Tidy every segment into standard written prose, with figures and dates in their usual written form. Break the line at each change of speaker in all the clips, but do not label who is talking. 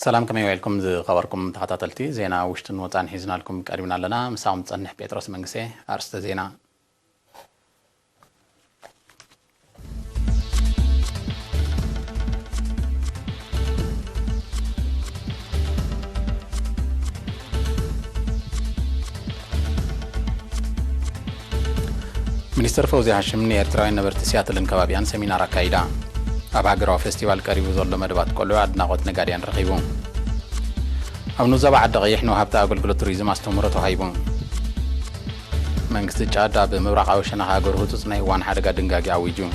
سلام كما يوعلكم خبركم تحتاتلتي زينا وشتن وطان حيزنا لكم قريبنا لنا مساوم تصنح بيتروس منقسي أرست زينا منستر فوزي هاشم نيرتراين نبرت سياتل انكبابيان سمينار أكايدا أبعقروا فيستيوال قريبو زولو مدبات كلو عدنا غوت نقاريان رخيبون أو نزابع عدغيح نوهابتا أقول قلو توريزم أستمرتو هايبون منقست جادا بمبرق عوشنا هاقور هوتوس نايوان حدقا دنقاقي عويجون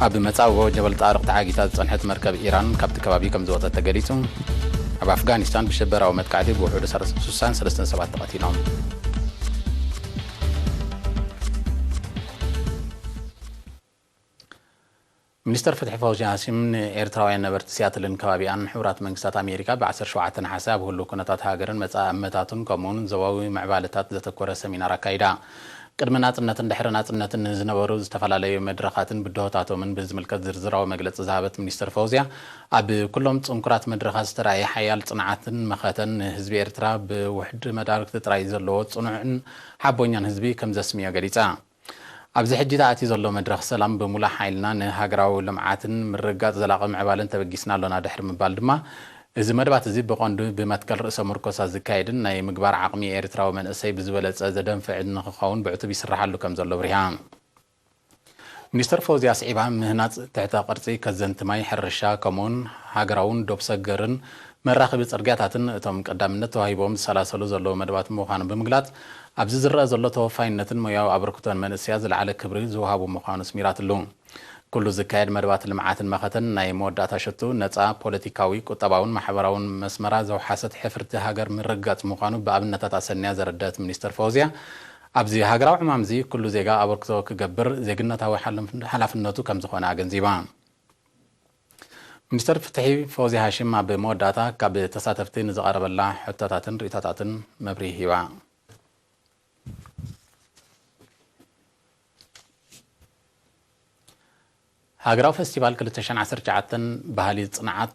أبي متاوغو جبل طارق تعاقيتات صنحت مركب إيران كابت كبابي كم زوطة تقريتون أبا أفغانستان بشبرا ومتقعدي بوحود سوسان سلستن سبات تقاتينهم منستر فتحي فوزي هاشم إيرتراوين نبرت سياتل انكبابيان حورات منقستات أمريكا بعصر شوعة حساب هلو كنتات هاجرن متى أمتاتن كمون زواوي معبالتات ذاتكورة سمينار كايدا قدمنات النتن دحرنات النتن زنبرو استفلالي مدرخاتن بدوتاتو من بزملكت زرزراو مجلس زهابت منستر فوزيا أب كلهم تنكرات مدرخات تراي حيال صناعتن مخاتن حزب إيرترا بوحد مدارك تراي زلو صنعن حبونيان حزبي كم زسمية قريتا أبز حجي تأتي زلو مدرخ سلام بمولا حيلنا نهاجراو لمعاتن مرقات زلاق معبالن تبقيسنا لنا دحر مبالدما إذا مدبات زي بقاندو بمتكل رئيس مركز الزكايدن ناي مقبار عقمي إيرتراو من أسي بزولت أزدن فعدن خاون بعتو بيسرح له كم زلو بريهان منستر فوزي أسعيبها مهنات تحت قرصي كزنت ماي حرشا كمون هاجراون دوبسجرن مراخب صرقاتاتن تم قدامنت وهيبوم سلاسلو زلو مدبات مخان بمقلات أبز زرق زلو توفاينتن مياو أبركتن من السياز العالي كبري زوهابو مخان سميرات اللون كل زكايد مدبات المعاتن مختن ناي موداتا شتو نتا بوليتيكاوي كتاباون محبراون مسمرا زو حاسد حفرت هاجر من رقات مخانو بأبنتا سنيا زردات منستر فوزيا أبزي هاجراو عمامزي كل زيغا أبركتو كجبر زيغنتا وحلفنتو كم زخونا أجنزيبان منستر فتحي فوزي هاشم بموداتا كاب تساتفتين زغارب الله حتاتاتن ريتاتاتن مبريهيوا هاجراو فستيفال كلتشان عصر جعتن بهالي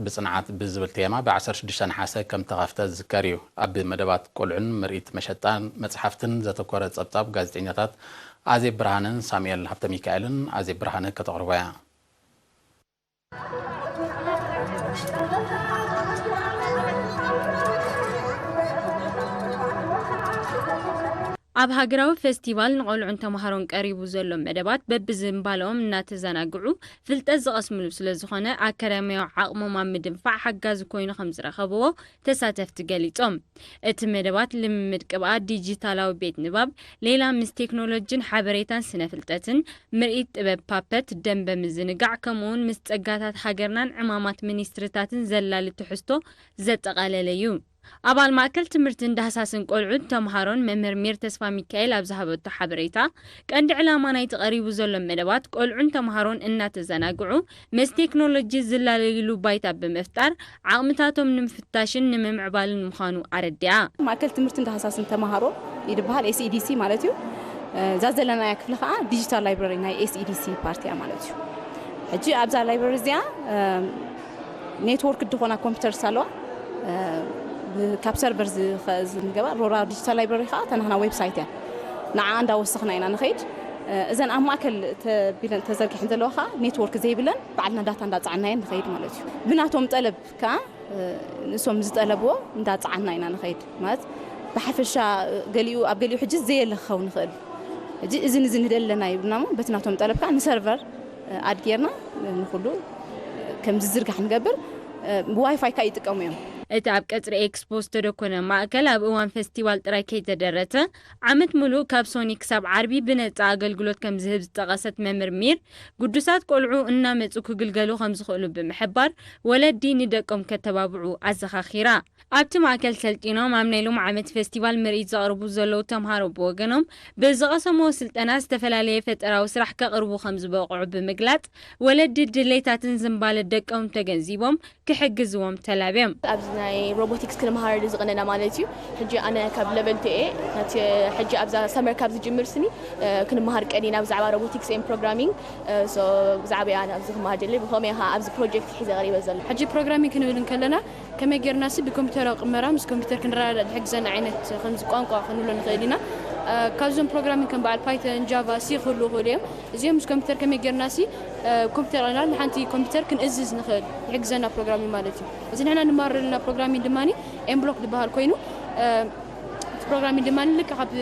صناعات بزبل تيما بعصر شدشان حاسة كم تغافتا الزكاريو أب مدبات قلعن مريت مشتان مصحفتن زتكورة صبطاب غازتينياتات عزيب برهانن ساميال حبتا ميكائيلن عزيب برهانن كتغربايا
أب هاجراو فستيفال نقولعن تمهرون قريبو زلو مدبات ببزنبالهم ناتزاناقعو فلتز قسملو سلازخونه أكاديميو عقمو مدنفع حقاز كوينو خمس رخبوو تساتفت قليتهم ات مدبات لمدقبات ديجيتالاو بيت نباب ليلا مس تكنولوجين حبريتان سنفلتتن مرئيت بابت دنب مزنقع كمون مستقاتات حاجرنان عمامات منيسترتاتن زلال تحستو زتقالليو أبال ماكل تمرتن دهساسن قلعود تمهارون ممرمير تسفا ميكايل أبزهبت حبريتا كأند علامان يتقريبو زلم مدبات قلعون تمهارون إنا تزناقعو مس تكنولوجي زلاليلو بايتا بمفتار عقمتاتهم نمفتاشن نممعبال مخانو أردعا
ماكل تمرتن دهساسن تمهارو يدبها SEDC مالتيو زازلنا يكفلها ديجيتال لايبراري ناي SEDC بارتيا مالتيو هجي أبزا لايبراري زيا نيتورك دخونا كمبيوتر سالوا كاب سيرفرز نجبا رورا ديجيتال لايبراري خاطر نحن ويب سايت يعني نعاندا وسخنا إنا نخيد إذن أماكل بيلن تزرق حند الوخا نيتورك زي بيلن بعدنا داتا ندات عنا نخيد مالتي بناتهم طلب كا نسوم زطلبوا ندات عنا إنا نخيد مات بحفشا قاليو حجز زي اللي خو نخيد إذن ندلنا يبنامو بتناتهم طلب كا نسيرفر أدقيرنا نخلو كم زرق حنجبر واي فاي كاي تقوميهم
اتعب كتر اكسبوز تدكونا ماكل اب اوان فستيوال تراكي تدرته عمت ملو كابسونيك ساب عربي بنت اقلقلوت كم زهب تغست ممرمير قدسات قلعو انا متسوكو قلقلو خمس خلو بمحبار ولا الدين دقم كتبابعو عزخا خيرا ابت ماكل سلطينو مامنيلوم عمت فستيوال مريد زغربو زلو تمهارو بوغنوم بزغسمو سلطنا استفلالي فتراو سرح كقربو خمس بوقعو بمقلات ولا الدليتاتن زنبال دقم تغنزيبوم كحجزوم تلابيم
ናይ ሮቦቲክስ ክንመሃር ዝቕነና ማለት እዩ ሕጂ ኣነ ካብ ለቨል ቲኤ ናቲ ሕጂ ኣብዛ ሰመር ካብ ዝጅምር ስኒ ክንመሃር ቀዲና ብዛዕባ ሮቦቲክስ ኤንድ ፕሮግራሚንግ ሶ ብዛዕባ ኣነ ኣብዚ ክመሃር ደሊ ብኸመይ ኸ ኣብዚ ፕሮጀክት ሒዘ ቀሪበ ዘሎ
ሕጂ ፕሮግራሚንግ ክንብል ከለና ከመይ ጌርና ብኮምፒተር ቅመራ ምስ ኮምፒተር ክንረዳድ ዝሕግዘና ዓይነት ከምዚ ቋንቋ ክንብሎ ንኽእል ኢና ካብዞም ፕሮግራሚንግ ከም በዓል ፓይተን ጃቫ ሲ ክህሉ ይኽእሉ እዮም እዚኦም ምስ ኮምፒተር ከመይ ጌርና ኮምፒተር ና ንሓንቲ ኮምፒተር ክንእዝዝ ንኽእል ይሕግዘና ፕሮግራሚንግ ማለት እዩ እዚ ንሕና ንመሃር ዘለና ፕሮግራሚንግ ድማኒ ኤምብሎክ ዝበሃል ኮይኑ ፕሮግራሚንግ ድማኒ ልክ ካብ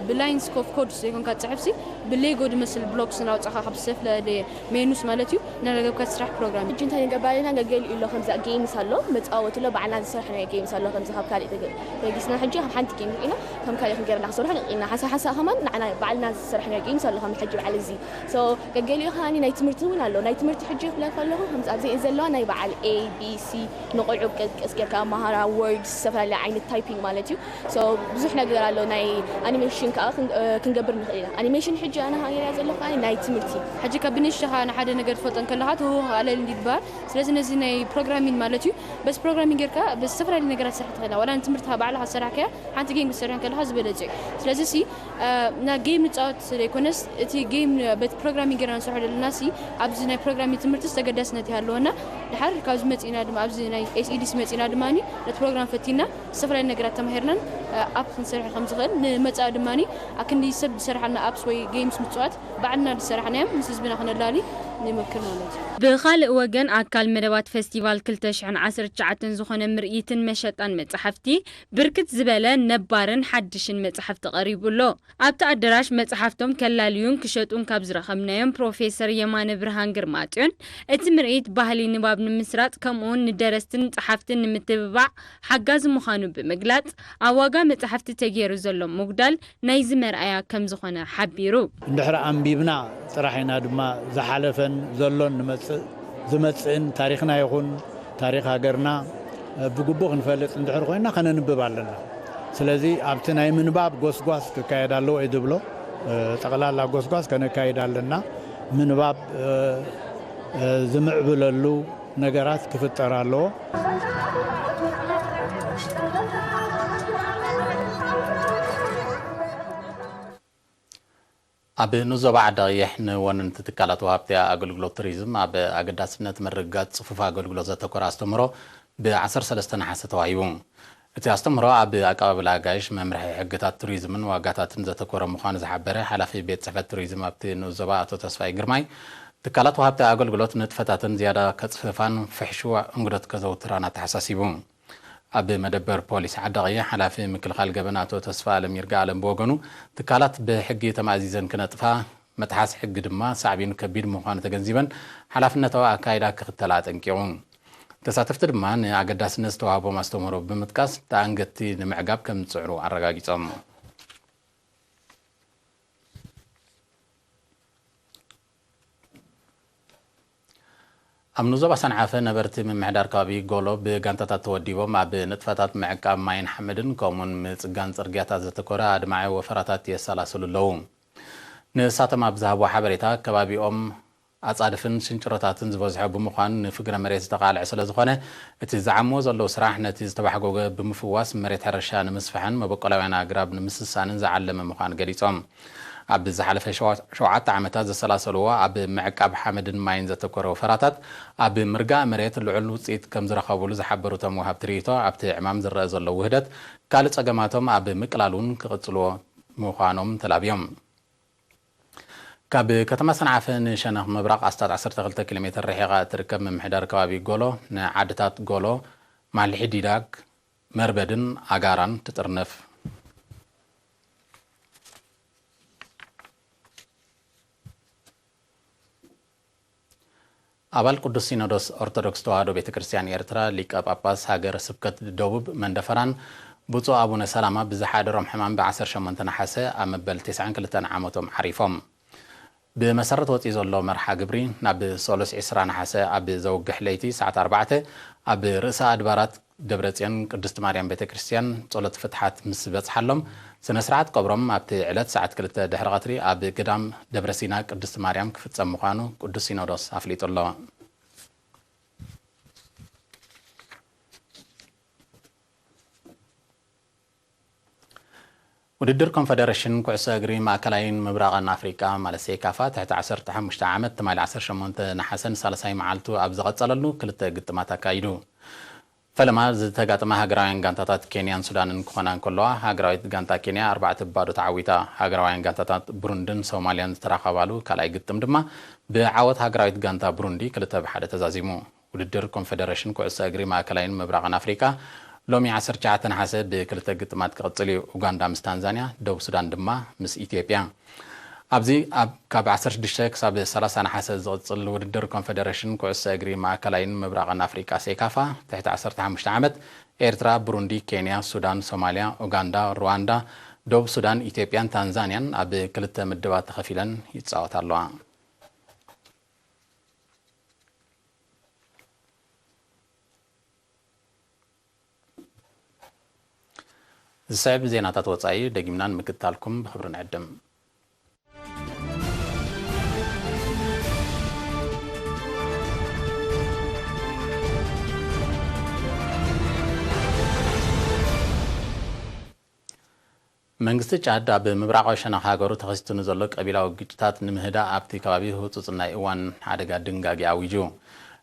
ብላይንስ ኦፍ ኮድ ዘይኮንካ ትፅሕፍ ብሌጎ ድመስል ብሎክስ ናውፅኻ ካብ ዝተፈላለየ ሜኑስ ማለት እዩ ናረገብካ ስራሕ ፕሮግራሚንግ
ሕጂ እንታይ ንገበር ኣለና ገገሊኡ ኣሎ ከምዚ ጌምስ ኣሎ መፃወቲ ኣሎ ባዕልና ዝሰርሕናዮ ጌምስ ኣሎ ከምዚ ካብ ካልእ ተገጊስና ሕጂ ካብ ሓንቲ ጌም ርኢና ከም ካልእ ክንገርና ክሰርሖ ንቕኢልና ሓሳብ ከማን ንዓና ባዕልና ዝሰርሕናዮ ጌምስ ኣሎ ከም ሕጂ በዓል እዚ ሶ ገገሊኡ ከዓኒ ናይ ትምህርቲ እውን ኣሎ ናይ ትምህርቲ ሕጂ ክፍለፍ ኣለኹ ከምዚ ኣብዚ ዘለዋ ናይ በዓል ኤ ቢ ሲ ንቆልዑ ቀስቀስጌርካ ኣመሃራ ወርድስ ዝተፈላለዩ ዓይነት ታይፒንግ ማለት እዩ ሶ ብዙሕ ነገር ኣሎ ናይ ኣኒሜሽን ከዓ ክንገብር ንኽእል ኢና ኣኒሜሽን ሕጂ ኣነ ሃገርያ ዘለኹ ናይ ትምህርቲ
ሕጂ ካብ ብንሽኻ ንሓደ ነገር ትፈልጦን ከለኻ ትህዎ ኣለል እንዲትበሃል ስለዚ ነዚ ናይ ፕሮግራሚንግ ማለት እዩ በስ ፕሮግራሚንግ ጌርካ ብዝተፈላለዩ ነገራት ስራሕ ትኽእላ ዋላ ንትምህርትኻ ባዕልኻ ዝሰርሕከያ ሓንቲ ጌም ክትሰርሕ ከለኻ ዝበለፀ እዩ ስለዚ ና ጌም ንፃወት ዘይኮነስ እቲ ጌም በቲ ፕሮግራሚንግ ጌርና ንሰርሖ ዘለና ኣብዚ ናይ ፕሮግራሚንግ ትምህርቲ ዝተገዳስነት ኣለወና ድሓር ካብዚ መፂና ድማ ኣብዚ ናይ ኤስኢዲሲ መፂና ድማኒ ነቲ ፕሮግራም ፈቲና ዝተፈላለዩ ነገራት ተማሂርናን ኣፕ ክንሰርሕ ከም ዝኽእል ንመፃኢ ድማኒ ኣክንዲ ሰብ ዝሰርሓልና ኣፕስ ወይ ጌምስ ምፅዋት ባዕልና ዝሰርሕናዮም ምስ ህዝብና ክነላሊ ንመክር ማለት እዩ
ብኻልእ ወገን ኣካል መደባት ፌስቲቫል 2019 ዝኾነ ምርኢትን መሸጣን መጽሓፍቲ ብርክት ዝበለ ነባርን ሓድሽን መጽሓፍቲ ቀሪቡሎ ኣብቲ ኣዳራሽ መጽሓፍቶም ከላልዩን ክሸጡን ካብ ዝረኸብናዮም ፕሮፌሰር የማነ ብርሃን ግርማጥዮን እቲ ምርኢት ባህሊ ንባብ ንምስራጥ ከምኡውን ንደረስትን ጸሓፍትን ንምትብባዕ ሓጋዝ ምዃኑ ብምግላጽ ኣብ ዋጋ መጽሓፍቲ ተገይሩ ዘሎ ምጉዳል ናይ ዝመርኣያ ከም ዝኾነ ሓቢሩ
እንድሕር ኣንቢብና ጥራሕና ድማ ዝሓለፈን ዘሎን ዝመጽእን ታሪኽና ይኹን ታሪኽ ሃገርና ብግቡእ ክንፈልጥ እንድሕር ኮይና ከነንብብ ኣለና ስለዚ ኣብቲ ናይ ምንባብ ጎስጓስ ክካየድ ኣለዎ እዩ ዝብሎ ጠቕላላ ጎስጓስ ከነካይድ ኣለና ምንባብ ዝምዕብለሉ ነገራት ክፍጠር ኣለዎ
ኣብ ንዞባ ዓዲ ቀይሕ ንወነንቲ ትካላት ወሃብቲ ኣገልግሎት ቱሪዝም ኣብ ኣገዳስነት ምርግጋፅ ፅፉፍ ኣገልግሎት ዘተኮረ ኣስተምህሮ ብ13 ነሓሰ ተዋሂቡ እቲ ኣስተምህሮ ኣብ ኣቀባብላ ኣጋይሽ መምርሒ ሕግታት ቱሪዝምን ዋጋታትን ዘተኮረ ምዃኑ ዝሓበረ ሓላፊ ቤት ፅሕፈት ቱሪዝም ኣብቲ ንዞባ ኣቶ ተስፋይ ግርማይ ትካላት ወሃብቲ ኣገልግሎት ንጥፈታትን ዝያዳ ከፅፍፋን ፍሕሹ እንግዶት ከዘውትራና ተሓሳሲቡ ኣብ መደበር ፖሊስ ዓዲ ቀይሕ ሓላፊ ምክልኻል ገበን ኣቶ ተስፋ ኣለም ይርጋ ኣለም ብወገኑ ትካላት ብሕጊ ተማእዚዘን ክነጥፋ መትሓስ ሕጊ ድማ ሳዕቢን ከቢድ ምዃኑ ተገንዚበን ሓላፍነታዊ ኣካይዳ ክኽተላ ጠንቂቑ ተሳተፍቲ ድማ ንኣገዳስነት ዝተዋህቦም ኣስተምህሮ ብምጥቃስ ተኣንገቲ ንምዕጋብ ከም ዝፅዕሩ ኣረጋጊፆም ኣብ ንዞባ ሰንዓፈ ነበርቲ ምምሕዳር ከባቢ ጎሎ ብጋንታታት ተወዲቦም ኣብ ንጥፈታት ምዕቃብ ማይን ሓመድን ከምኡን ምፅጋን ፅርግያታት ዘተኮረ ኣድማዒ ወፈራታት የሰላስሉ ኣለዉ ንሳቶም ኣብ ዝሃቦ ሓበሬታ ከባቢኦም ኣጻድፍን ሽንጭሮታትን ዝበዝሖ ብምዃኑ ንፍግረ መሬት ዝተቃልዐ ስለ ዝኾነ እቲ ዝዓምዎ ዘለዉ ስራሕ ነቲ ዝተባሕጎገ ብምፍዋስ መሬት ሕርሻ ንምስፋሕን መበቆላውያን ኣግራብ ንምስሳንን ዝዓለመ ምዃኑ ገሊፆም ኣብ ዝሓለፈ 7 ዓመታት ዘሰላሰልዎ ኣብ ምዕቃብ ሓመድን ማይን ዘተኮረ ወፈራታት ኣብ ምርጋእ መሬት ልዑል ውፅኢት ከም ዝረኸብሉ ዝሓበሩ እቶም ወሃብቲ ርኢቶ ኣብቲ ዕማም ዝረአ ዘሎ ውህደት ካልእ ፀገማቶም ኣብ ምቅላል እውን ክቕፅልዎ ምዃኖም ተላብዮም ካብ ከተማ ሰንዓፈ ንሸነኽ ምብራቕ ኣስታት 12 ኪሎ ሜትር ርሒቓ እትርከብ ምምሕዳር ከባቢ ጎሎ ንዓድታት ጎሎ ማልሒ ዲዳግ መርበድን ኣጋራን ትጥርነፍ ኣባል ቅዱስ ሲኖዶስ ኦርቶዶክስ ተዋህዶ ቤተ ክርስቲያን ኤርትራ ሊቀ ጳጳስ ሃገረ ስብከት ደቡብ መንደፈራን ብፁዕ ኣቡነ ሰላማ ብዝሓደሮም ሕማም ብ18 ነሓሰ ኣብ መበል 92 ዓመቶም ዓሪፎም ብመሰረት ወፂ ዘሎ መርሓ ግብሪ ናብ 320 ነሓሰ ኣብ ዘውግሕ ለይቲ ሰዓት 4 ኣብ ርእሰ ኣድባራት ደብረጽዮን ቅድስት ማርያም ቤተ ክርስቲያን ጸሎት ፍትሓት ምስ በጽሓሎም ስነ ስርዓት ቀብሮም ኣብቲ ዕለት ሰዓት 2 ድሕሪ ቀትሪ ኣብ ገዳም ደብረ ሲና ቅድስት ማርያም ክፍጸም ምዃኑ ቅዱስ ሲኖዶስ ኣፍሊጡ ኣሎ ውድድር ኮንፌደሬሽን ኩዕሶ እግሪ ማእከላይን ምብራቕን ኣፍሪቃ ማለት ሴካፋ ትሕቲ 15 ዓመት ትማሊ 18 ናሓሰን 3 መዓልቱ ኣብ ዝቐጸለሉ ክልተ ግጥማት ኣካይዱ ፈለማ ዝተጋጠመ ሃገራውያን ጋንታታት ኬንያን ሱዳንን ክኾና እንከለዋ ሃገራዊት ጋንታ ኬንያ 4-0 ተዓዊታ ሃገራውያን ጋንታታት ብሩንድን ሶማልያን ዝተራኸባሉ ካልኣይ ግጥም ድማ ብዓወት ሃገራዊት ጋንታ ብሩንዲ 2-1 ተዛዚሙ ውድድር ኮንፌደሬሽን ኩዕሶ እግሪ ማእከላይን ምብራቕን ኣፍሪቃ ሎሚ 19 ናሓሰ ብክልተ ግጥማት ክቕጽል እዩ ኡጋንዳ ምስ ታንዛንያ ደቡብ ሱዳን ድማ ምስ ኢትዮጵያ ኣብዚ ካብ 16 ክሳብ 30 ናሓሰ ዝቕጽል ውድድር ኮንፌደሬሽን ኩዕሶ እግሪ ማእከላይን ምብራቕን ኣፍሪቃ ሴካፋ ትሕቲ 15 ዓመት ኤርትራ ብሩንዲ ኬንያ ሱዳን ሶማልያ ኡጋንዳ ሩዋንዳ ደቡብ ሱዳን ኢትዮጵያን ታንዛንያን ኣብ ክልተ ምድባት ተኸፊለን ይጻወታ ኣለዋ ዝስዕብ ዜናታት ወጻኢ ደጊምና ንምክትታልኩም ብኽብሪ ንዕድም መንግስቲ ጫድ ኣብ ምብራቃዊ ሸነኽ ሃገሩ ተኸሲቱ ንዘሎ ቀቢላዊ ግጭታት ንምህዳእ ኣብቲ ከባቢ ህፁፅ ናይ እዋን ሓደጋ ድንጋጌ ኣውጁ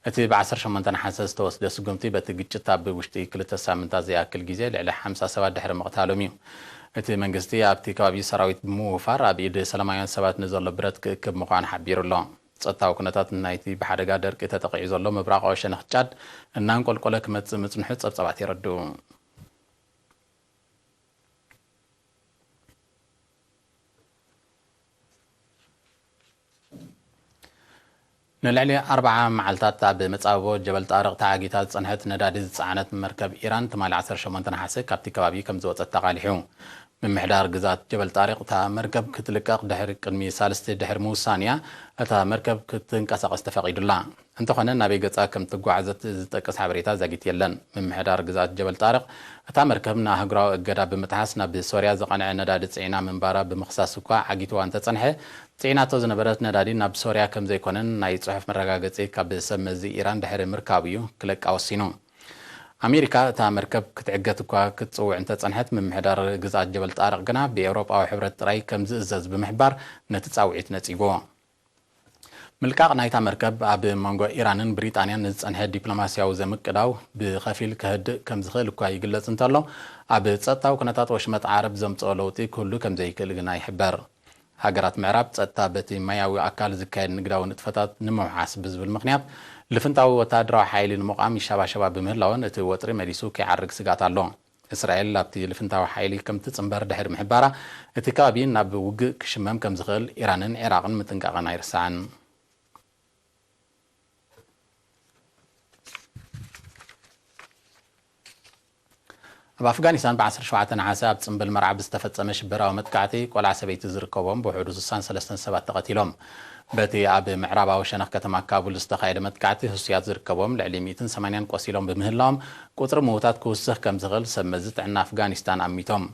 እቲ ብ18 ናሓሰ ዝተወስደ ስጉምቲ በቲ ግጭት ኣብ ውሽጢ 2 ሳምንታት ዝያክል ግዜ ልዕሊ 50 ሰባት ድሕሪ ምቕታሎም እዩ እቲ መንግስቲ ኣብቲ ከባቢ ሰራዊት ብምውፋር ኣብ ኢድ ሰላማውያን ሰባት ንዘሎ ብረት ክእክብ ምዃኑ ሓቢሩ ኣሎ ጸጥታዊ ኩነታት ናይቲ ብሓደጋ ደርቂ ተጠቂዑ ዘሎ ምብራቃዊ ሸነኽ ጫድ እናንቆልቆለ ክመጽእ ምጽንሑ ጸብጻባት ይረድኡ ንልዕሊ 40 መዓልታት ኣብ መጻበቦ ጀበል ጣርቕ ተዓጊታት ጸንሐት ነዳዲ ዝጸዓነት መርከብ ኢራን ትማሊ 18 ናሓሰ ካብቲ ከባቢ ከም ዝወፀት ተቓሊሑ ምምሕዳር ግዛት ጀበል ጣርቕ እታ መርከብ ክትልቀቕ ድሕሪ ቅድሚ 3 ድሕሪ ምውሳን እያ እታ መርከብ ክትንቀሳቐስ ተፈቒዱላ እንተኾነ ናበይ ገጻ ከም ትጓዓዘት ዝጠቅስ ሓበሬታ ዘጊት የለን ምምሕዳር ግዛት ጀበል ጣርቕ እታ መርከብ ንኣህጉራዊ እገዳ ብምጥሓስ ናብ ሶርያ ዘቐንዐ ነዳዲ ጽዒና ምንባራ ብምኽሳስ እኳ ዓጊትዋ እንተጸንሐ ጽዒናቶ ዝነበረት ነዳዲ ናብ ሶርያ ከም ዘይኮነን ናይ ጽሑፍ መረጋገጺ ካብ ሰብ መዚ ኢራን ድሕሪ ምርካብ እዩ ክለቃ ወሲኑ ኣሜሪካ እታ መርከብ ክትዕገት እኳ ክትጽውዕ እንተጸንሐት ምምሕዳር ግዛት ጀበል ጣርቕ ግና ብኤውሮጳዊ ሕብረት ጥራይ ከም ዝእዘዝ ብምሕባር ነቲ ጻውዒት ነጺግዎ ምልቃቕ ናይታ መርከብ ኣብ መንጎ ኢራንን ብሪጣንያን ንዝጸንሐ ዲፕሎማስያዊ ዘምቅዳው ብኸፊል ክህድእ ከም ዝኽእል እኳ ይግለጽ እንተሎ ኣብ ጸጥታዊ ኩነታት ወሽመጥ ዓረብ ዘምጽኦ ለውጢ ኩሉ ከም ዘይክእል ግና ይሕበር ሃገራት ምዕራብ ጸጥታ በቲ ማያዊ ኣካል ዝካየድ ንግዳዊ ንጥፈታት ንምውሓስ ብዝብል ምኽንያት ልፍንታዊ ወታደራዊ ሓይሊ ንምቋም ይሻባሸባ ብምህላውን እቲ ወጥሪ መሊሱ ከይዓርግ ስጋት ኣሎ እስራኤል ኣብቲ ልፍንታዊ ሓይሊ ከም ትጽንበር ድሕሪ ምሕባራ እቲ ከባቢ ናብ ውግእ ክሽመም ከም ዝኽእል ኢራንን ኢራቅን ምጥንቃቐን ኣይርስዓን ኣብ ኣፍጋኒስታን ብ17 ናሓሰ ኣብ ጽምብል መርዓ ብዝተፈጸመ ሽበራዊ መጥቃዕቲ ቆልዓ ሰበይቲ ዝርከቦም ብውሕዱ 63 ሰባት ተቐቲሎም በቲ ኣብ ምዕራባዊ ሸነኽ ከተማ ካቡል ዝተኻየደ መጥቃዕቲ ህሱያት ዝርከቦም ልዕሊ 180 ቆሲሎም ብምህላዎም ቁጥሪ ምዉታት ክውስኽ ከም ዝኽእል ሰብ መዚ ጥዕና ኣፍጋኒስታን ኣሚቶም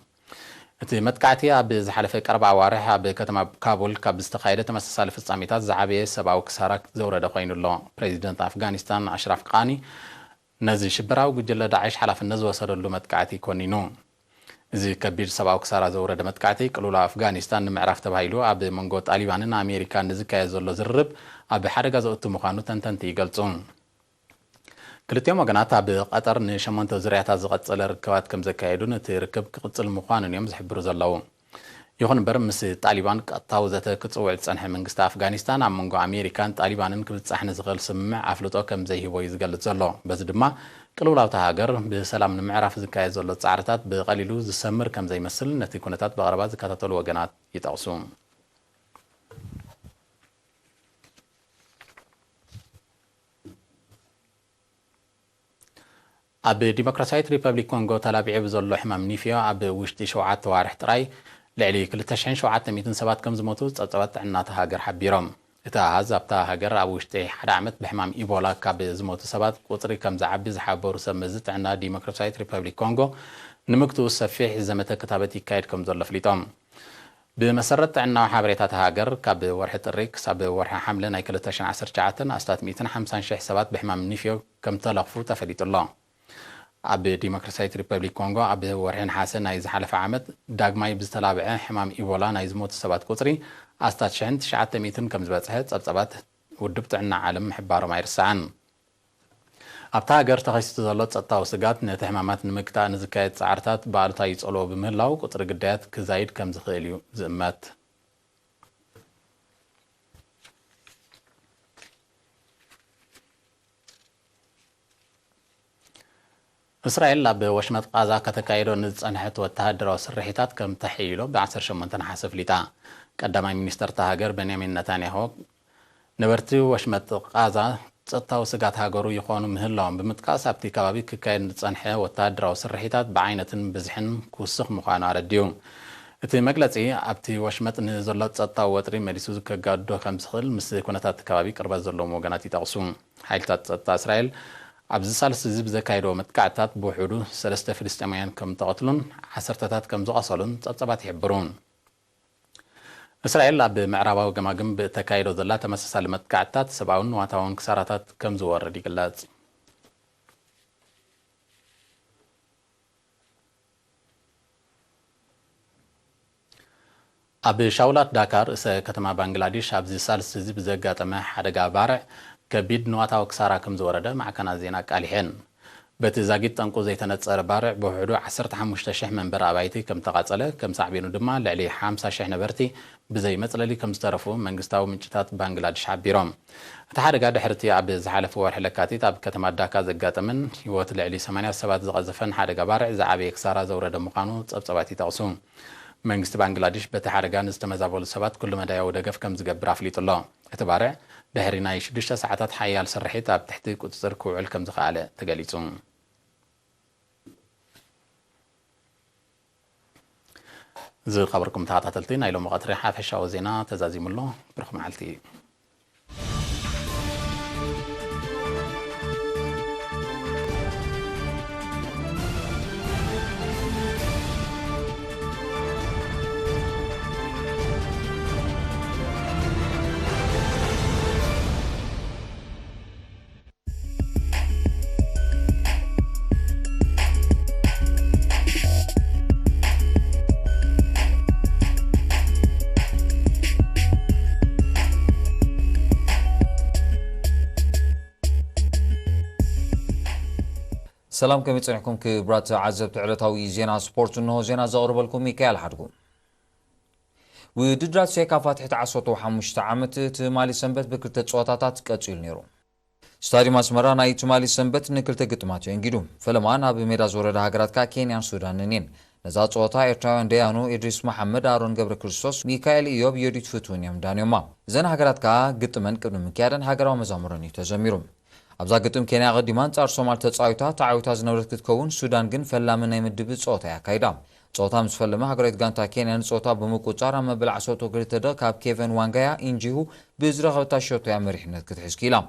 እቲ መጥቃዕቲ ኣብ ዝሓለፈ ቀረባ ኣዋርሕ ኣብ ከተማ ካቡል ካብ ዝተኻየደ ተመሳሳሊ ፍጻሜታት ዝዓበየ ሰብኣዊ ክሳራ ዘውረደ ኮይኑ ኣሎ ፕሬዚደንት ኣፍጋኒስታን ኣሽራፍ ቃኒ ነዚ ሽበራዊ ጉጅለ ዳዕሽ ሓላፍነት ዝወሰደሉ መጥቃዕቲ ኮኒኑ እዚ ከቢድ ሰብኣዊ ክሳራ ዘውረደ መጥቃዕቲ ቅልውላው ኣፍጋኒስታን ንምዕራፍ ተባሂሉ ኣብ መንጎ ጣሊባንን ኣሜሪካን ንዝካየድ ዘሎ ዝርርብ ኣብ ሓደጋ ዘእቱ ምዃኑ ተንተንቲ ይገልጹ ክልቲኦም ወገናት ኣብ ቀጠር ን8 ዙርያታት ዝቐጸለ ርክባት ከም ዘካየዱን እቲ ርክብ ክቕጽል ምዃኑን እዮም ዝሕብሩ ዘለዉ ይኹን እምበር ምስ ጣሊባን ቀጥታዊ ዘተ ክጽውዕ ዝጸንሐ መንግስቲ ኣፍጋኒስታን ኣብ መንጎ ኣሜሪካን ጣሊባንን ክብጻሕ ንዝኽእል ስምምዕ ኣፍልጦ ከም ዘይሂቦ እዩ ዝገልጽ ዘሎ በዚ ድማ ቅልውላውታ ሃገር ብሰላም ንምዕራፍ ዝካየድ ዘሎ ጻዕርታት ብቐሊሉ ዝሰምር ከም ዘይመስል ነቲ ኩነታት ብቐረባ ዝከታተሉ ወገናት ይጠቕሱ ኣብ ዲሞክራሲያዊት ሪፐብሊክ ኮንጎ ተላቢዑ ዘሎ ሕማም ኒፍዮ ኣብ ውሽጢ 7 ዋርሕ ጥራይ ልዕሊ 2700 ሰባት ከም ዝሞቱ ጸብጻባት ጥዕናታ ሃገር ሓቢሮም እቲ ኣሃዝ ኣብታ ሃገር ኣብ ውሽጢ 1 ዓመት ብሕማም ኢቦላ ካብ ዝሞቱ ሰባት ቁፅሪ ከም ዝዓቢ ዝሓበሩ ሰብ መዚ ጥዕና ዲሞክራሲያዊት ሪፐብሊክ ኮንጎ ንምክትኡ ሰፊሕ ዘመተ ክታበት ይካየድ ከም ዘሎ ፍሊጦም ብመሰረት ጥዕናዊ ሓበሬታት ሃገር ካብ ወርሒ ጥሪ ክሳብ ወርሒ ሓምለ ናይ 2019 ኣስታት 150,000 ሰባት ብሕማም ኒፍዮ ከም ተለኽፉ ተፈሊጡ ኣሎ ኣብ ዲሞክራሲያዊት ሪፐብሊክ ኮንጎ ኣብ ወርሒ ነሓሰ ናይ ዝሓለፈ ዓመት ዳግማይ ብዝተላብዐ ሕማም ኢቦላ ናይ ዝሞቱ ሰባት ቁፅሪ ኣስታት 900 ከም ዝበፅሐ ጸብጸባት ውድብ ጥዕና ዓለም ምሕባሮም ኣይርስዓን። ኣብታ ሃገር ተኸሲቱ ዘሎ ጸጥታዊ ስጋት ነቲ ሕማማት ንምግታእ ንዝካየድ ጻዕርታት ብኣሉታዊ ይጸልዎ ብምህላው ቁፅሪ ግዳያት ክዛይድ ከም ዝኽእል እዩ ዝእመት። እስራኤል ኣብ ወሽመጥ ቃዛ ከተካይዶ ንዝጸንሐት ወተሃደራዊ ስርሒታት ከም ተሕይሎ ብ18 ነሓሰ ፍሊጣ። ቀዳማይ ሚኒስተር እታ ሃገር ቤንያሚን ነታንያሁ ነበርቲ ወሽመጥ ቃዛ ጸጥታዊ ስጋት ሃገሩ ይኾኑ ምህላዎም ብምጥቃስ ኣብቲ ከባቢ ክካየድ ዝጸንሐ ወተሃደራዊ ስርሒታት ብዓይነትን ብዝሕን ክውስኽ ምዃኑ ኣረድዩ። እቲ መግለጺ ኣብቲ ወሽመጥ ንዘሎ ጸጥታዊ ወጥሪ መሊሱ ከጋዶ ከም ዝኽእል ምስ ኩነታት ከባቢ ቅርበት ዘለዎም ወገናት ይጠቕሱ። ሓይልታት ጸጥታ እስራኤል ኣብዚ ሳልሲ ህዝብ ዘካይዶ መጥቃዕትታት ብውሕዱ 3 ፍልስጤማውያን ከም ተቐትሉን 10ታት ከም ዝቆሰሉን ጸብጸባት ይሕብሩ። እስራኤል ኣብ ምዕራባዊ ገማግም ብተካይዶ ዘላ ተመሳሳሊ መጥቃዕትታት ሰብኣውን ዋታውን ክሳራታት ከም ዝወርድ ይግለጽ። ኣብ ሻውላት ዳካር ርእሰ ከተማ ባንግላዴሽ ኣብዚ ሳልሲ ህዝብ ዘጋጠመ ሓደጋ ባርዕ ከቢድ ንዋታዊ ክሳራ ከም ዝወረደ ማዕከናት ዜና ቃሊሐን። በቲ ዛጊድ ጠንቁ ዘይተነጸረ ባርዕ ብውሕዱ 15,000 መንበር ኣባይቲ ከም ተቓጸለ ከም ሳዕቤኑ ድማ ልዕሊ 50,000 ነበርቲ ብዘይ መጽለሊ ከም ዝተረፉ መንግስታዊ ምንጭታት ባንግላዴሽ ሓቢሮም። እቲ ሓደጋ ድሕርቲ ኣብ ዝሓለፈ ወርሒ ለካቲት ኣብ ከተማ ዳካ ዘጋጠመን ህይወት ልዕሊ 80 ሰባት ዝቐዘፈን ሓደጋ ባርዕ ዝዓበየ ክሳራ ዘውረደ ምዃኑ ጸብጸባት ይጠቕሱ። መንግስቲ ባንግላዴሽ በቲ ሓደጋ ንዝተመዛበሉ ሰባት ኩሉ መዳያዊ ደገፍ ከም ዝገብር ኣፍሊጡ ኣሎ። እቲ ባርዕ ድሕሪ ናይ 6 ሰዓታት ሓያል ስርሒት ኣብ ትሕቲ ቁፅጥር ክውዕል ከም ዝኸኣለ ተገሊጹ። ዝኸበርኩም ተኸታተልቲ ናይ ሎሚ ቀትሪ ሓፈሻዊ ዜና ተዛዚሙሎ ብሩኽ መዓልቲ።
سلام كم يصنعكم كبرات عزبت علتاوي زينا سبورت انه زينا زغربلكم ميكائيل حدكم ودرات سيكا فاتحت عصوتو حمشت عامت تمالي سنبت بكلتا صوتاتات قصيل نيرو ستاديوم اسمرا ناي تمالي سنبت نكلتا گطماتو انجيدو فلمان اب ميدا زورد هاغرات كا كينيان سوداننين نزا صوتا ايرتراوان ديانو ادريس محمد ارون قبر كريستوس ميكائيل ايوب يوديت فتونيام دانيوما زن هاغرات كا گطمن قدم مكيادن هاغراو مزامروني تزميرو ابزا گطم كينيا قديمان صار صومال تصايتا تعاوتا زنورت كتكون سودان گن فلامن يمدب صوتا ياكايدا صوتا مسفلمه هاغريت گانتا كينيان صوتا بمقصار مبلع صوتو گرتدا كاب كيفن وانغايا انجيهو بزرغتا شوتا مريحنت كتحسكيلا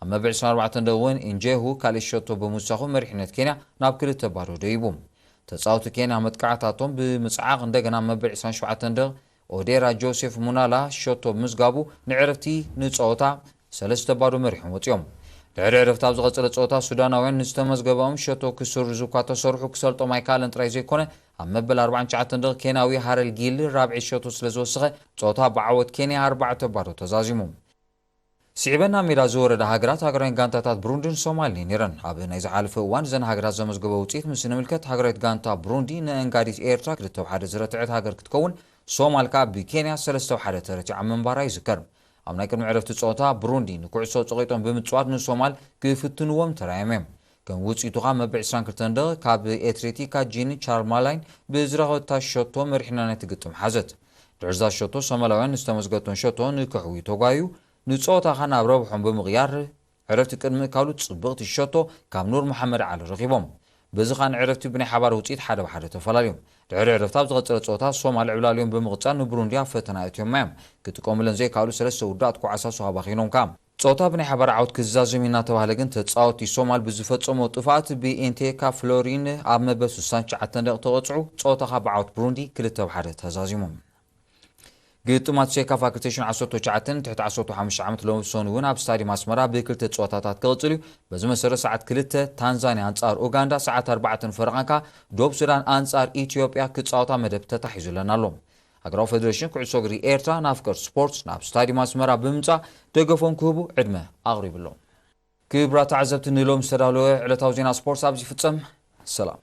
اما بعسان 4 دون انجيهو كالي شوتو بمصاخو مريحنت كينيا ناب كلت بارو ديبوم تصاوت كينيا متقعتاتهم بمصعاق اندغنا مبعسان 7 دغ اوديرا جوزيف مونالا شوتو مسغابو نعرفتي نصوتا 3 بارو مريحن وطيوم دعر عرفت ابز قصل صوتا سوداناوين نستمزغباهم شتو كسرزو كاتا سرحو كسلطو مايكال انترايزي كونه اما بال 49 دق كيناوي هارل جيل رابع شتو سلازوسخه صوتا بعوت كينيا 4 بارو تزازيمو سيبنا ميرازور ده هاغرات هاغرين غانتاتات بروندين سومالي نيرن ابنا اذا حالف وان زن هاغرات زمزغبو وصيت من سنملكت هاغرات غانتا بروندي نانغاديس ايرتراك لتوحد زرتعت هاغر كتكون سومال كاب بكينيا 3 ترجع منبارا يذكر امنا كن عرفت صوتا بروندي نكعسو صقيتون بمصوات نسومال كفتنوم ترايمم كان وصيتو قام بعسان كرتند كاب اتريتيكا جيني چارمالاين بزرغتا شوتو مرحنا نتقطم حزت درزا شوتو سومالاوين استمزغتون شوتو نكحوي توغايو نصوتا خنا بروحهم بمغيار عرفت قدم كالو صبغت الشوتو كاب نور محمد علي رقيبهم بزخان عرفت بني حبار وصيت حدا بحدا تفلاليوم دعر عرفت بزغصل صوتا صومال عبلاليوم بمغصان برونديا فتنا اتيوم كتقوم لن زي كالو 3 ودات كو اساسو باخينوم كام صوتا بني حبار عود كزازمينا توهله گن تصاوتي صومال بزفصمو طفات بانتيكا فلورين ام بس 9 دقيقه توقعو صوتا بعود بروندي كلته بحدا تزازيموم ግጥማት ሴካፋ 2019 ትሕቲ 15 ዓመት ለምሶን እውን ኣብ ስታዲየም ኣስመራ ብክልተ ጸወታታት ክቕጽል እዩ። በዚ መሰረት ሰዓት 2 ታንዛንያ አንጻር ኡጋንዳ፣ ሰዓት 4 ፈረቓንካ ደቡብ ሱዳን አንጻር ኢትዮጵያ ክጻወታ መደብ ተታሒዙለን ኣሎ። ሃገራዊ ፌደሬሽን ኩዕሶ እግሪ ኤርትራ ናፍቀር ስፖርት ናብ ስታዲየም ኣስመራ ብምምጻእ ደገፎም ክህቡ ዕድመ ኣቕሪብሎም። ክቡራት ተዓዘብቲ ንሎም ዝተዳለወ ዕለታዊ ዜና ስፖርት ኣብዚ ፍጸም። ሰላም